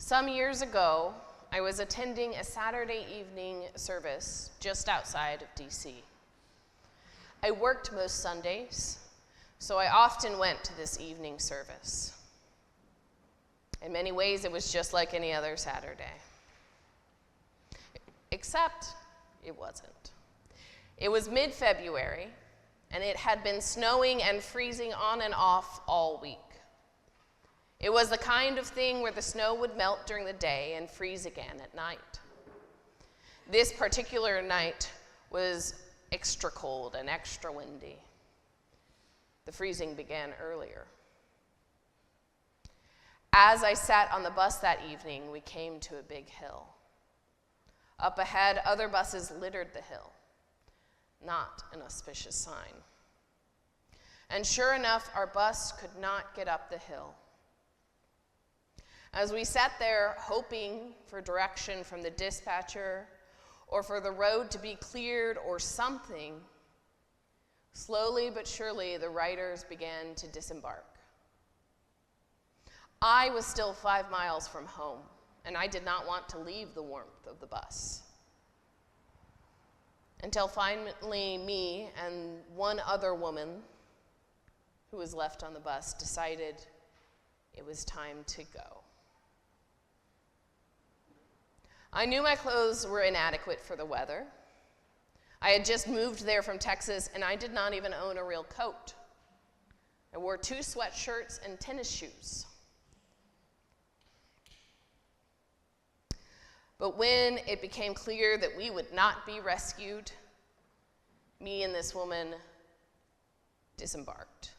Some years ago, I was attending a Saturday evening service just outside of DC. I worked most Sundays, so I often went to this evening service. In many ways, it was just like any other Saturday. Except it wasn't. It was mid-February, and it had been snowing and freezing on and off all week. It was the kind of thing where the snow would melt during the day and freeze again at night. This particular night was extra cold and extra windy. The freezing began earlier. As I sat on the bus that evening, we came to a big hill. Up ahead, other buses littered the hill. Not an auspicious sign. And sure enough, our bus could not get up the hill. As we sat there hoping for direction from the dispatcher or for the road to be cleared or something, slowly but surely the riders began to disembark. I was still 5 miles from home, and I did not want to leave the warmth of the bus. Until finally me and one other woman who was left on the bus decided it was time to go. I knew my clothes were inadequate for the weather. I had just moved there from Texas, and I did not even own a real coat. I wore 2 sweatshirts and tennis shoes. But when it became clear that we would not be rescued, me and this woman disembarked.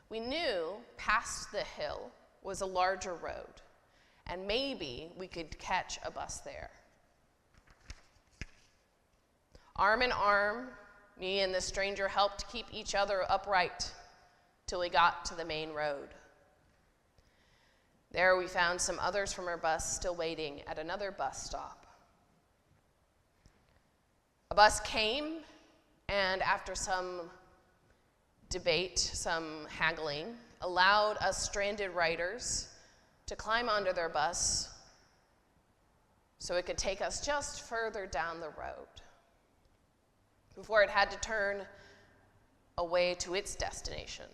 We knew past the hill was a larger road, and maybe we could catch a bus there. Arm in arm, me and the stranger helped keep each other upright till we got to the main road. There we found some others from our bus still waiting at another bus stop. A bus came, and after some debate, some haggling, allowed us stranded riders to climb onto their bus so it could take us just further down the road before it had to turn away to its destination.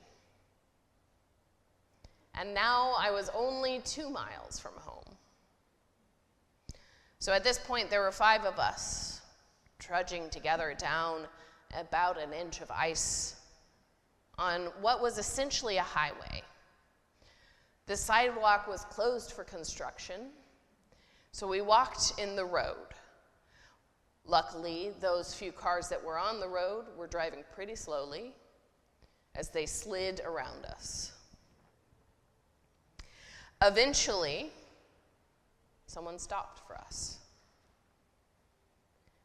And now I was only 2 miles from home. So at this point, there were 5 of us trudging together down about an inch of ice on what was essentially a highway. The sidewalk was closed for construction, so we walked in the road. Luckily, those few cars that were on the road were driving pretty slowly as they slid around us. Eventually, someone stopped for us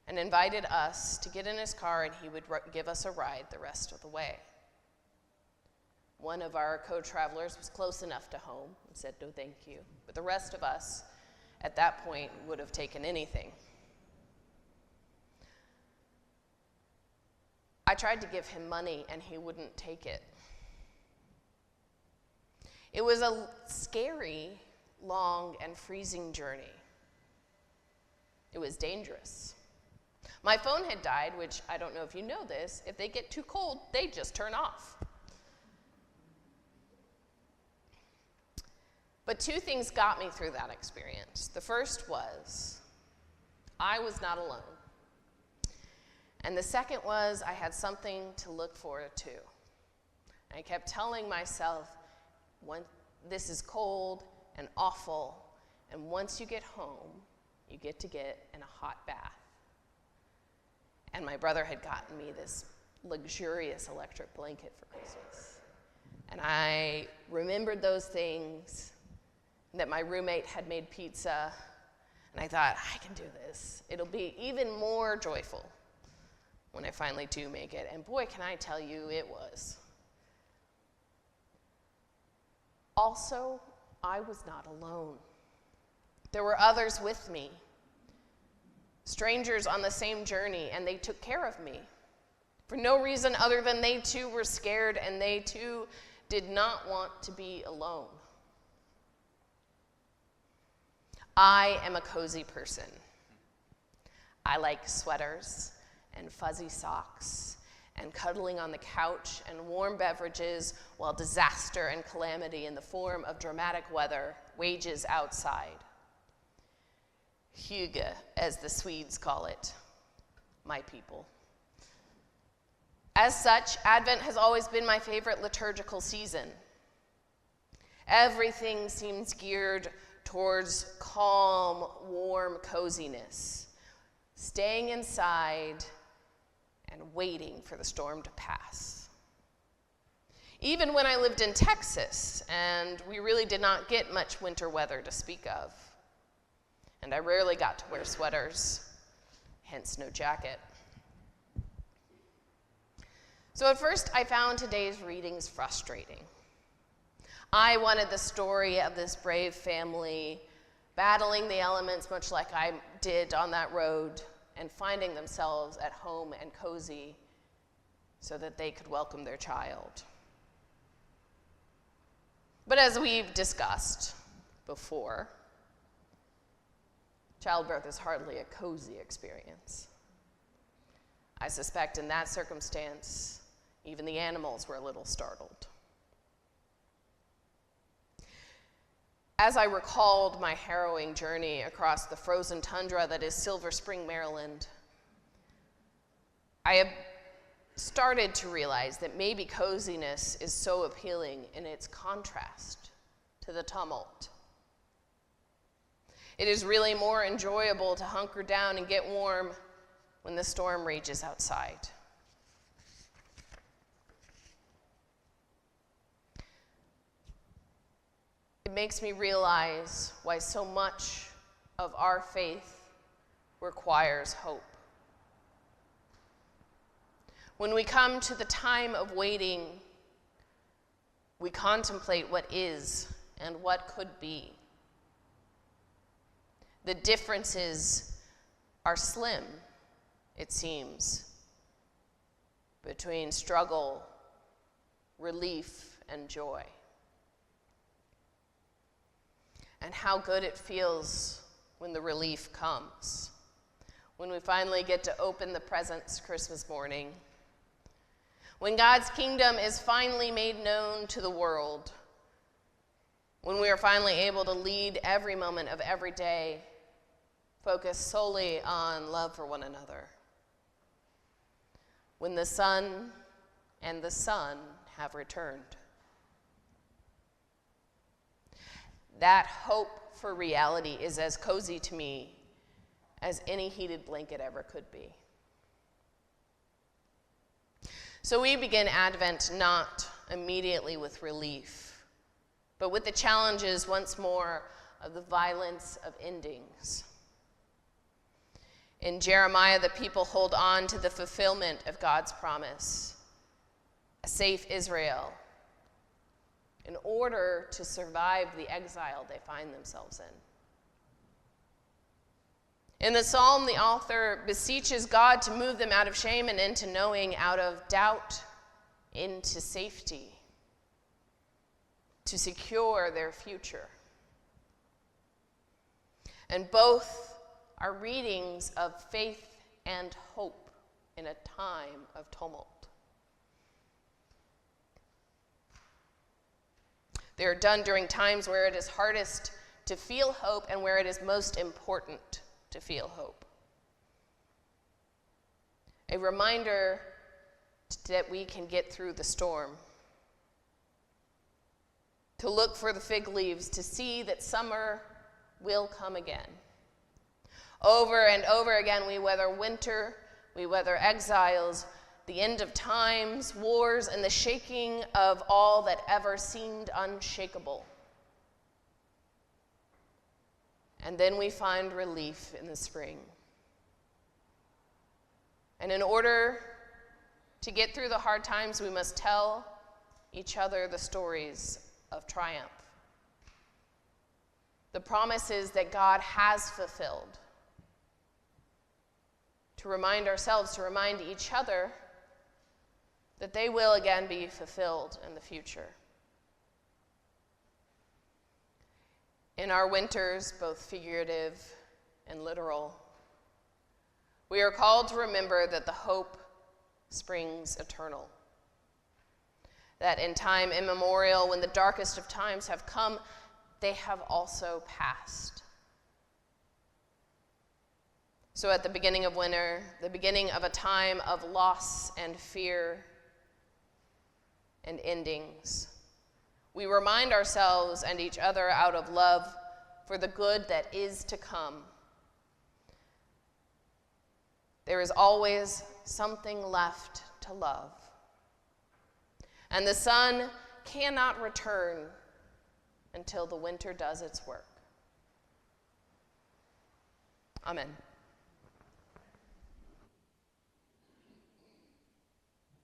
and invited us to get in his car, and he would give us a ride the rest of the way. One of our co-travelers was close enough to home and said no thank you, but the rest of us at that point would have taken anything. I tried to give him money, and he wouldn't take it. It was a scary, long, and freezing journey. It was dangerous. My phone had died, which I don't know if you know this. If they get too cold, they just turn off. But 2 things got me through that experience. The first was I was not alone. And the second was I had something to look forward to. I kept telling myself, this is cold and awful, and once you get home, you get to get in a hot bath. And my brother had gotten me this luxurious electric blanket for Christmas. And I remembered those things, that my roommate had made pizza, and I thought, I can do this. It'll be even more joyful when I finally do make it. And boy, can I tell you, it was. Also, I was not alone. There were others with me, strangers on the same journey, and they took care of me for no reason other than they too were scared, and they too did not want to be alone. I am a cozy person. I like sweaters and fuzzy socks and cuddling on the couch and warm beverages while disaster and calamity in the form of dramatic weather wages outside. Hygge, as the Swedes call it, my people. As such, Advent has always been my favorite liturgical season. Everything seems geared towards calm, warm coziness, staying inside and waiting for the storm to pass. Even when I lived in Texas, and we really did not get much winter weather to speak of, and I rarely got to wear sweaters, hence no jacket. So at first, I found today's readings frustrating. I wanted the story of this brave family battling the elements much like I did on that road and finding themselves at home and cozy so that they could welcome their child. But as we've discussed before, childbirth is hardly a cozy experience. I suspect in that circumstance, even the animals were a little startled. As I recalled my harrowing journey across the frozen tundra that is Silver Spring, Maryland, I have started to realize that maybe coziness is so appealing in its contrast to the tumult. It is really more enjoyable to hunker down and get warm when the storm rages outside. It makes me realize why so much of our faith requires hope. When we come to the time of waiting, we contemplate what is and what could be. The differences are slim, it seems, between struggle, relief, and joy. And how good it feels when the relief comes. When we finally get to open the presents Christmas morning. When God's kingdom is finally made known to the world. When we are finally able to lead every moment of every day, focused solely on love for one another. When the sun and the sun have returned. That hope for reality is as cozy to me as any heated blanket ever could be. So we begin Advent not immediately with relief, but with the challenges once more of the violence of endings. In Jeremiah, the people hold on to the fulfillment of God's promise, a safe Israel, in order to survive the exile they find themselves in. In the psalm, the author beseeches God to move them out of shame and into knowing, out of doubt into safety, to secure their future. And both are readings of faith and hope in a time of tumult. They are done during times where it is hardest to feel hope and where it is most important to feel hope. A reminder that we can get through the storm. To look for the fig leaves, to see that summer will come again. Over and over again, we weather winter, we weather exiles, the end of times, wars, and the shaking of all that ever seemed unshakable. And then we find relief in the spring. And in order to get through the hard times, we must tell each other the stories of triumph. The promises that God has fulfilled. To remind ourselves, to remind each other that they will again be fulfilled in the future. In our winters, both figurative and literal, we are called to remember that the hope springs eternal. That in time immemorial, when the darkest of times have come, they have also passed. So at the beginning of winter, the beginning of a time of loss and fear and endings, we remind ourselves and each other out of love for the good that is to come. There is always something left to love. And the sun cannot return until the winter does its work. Amen.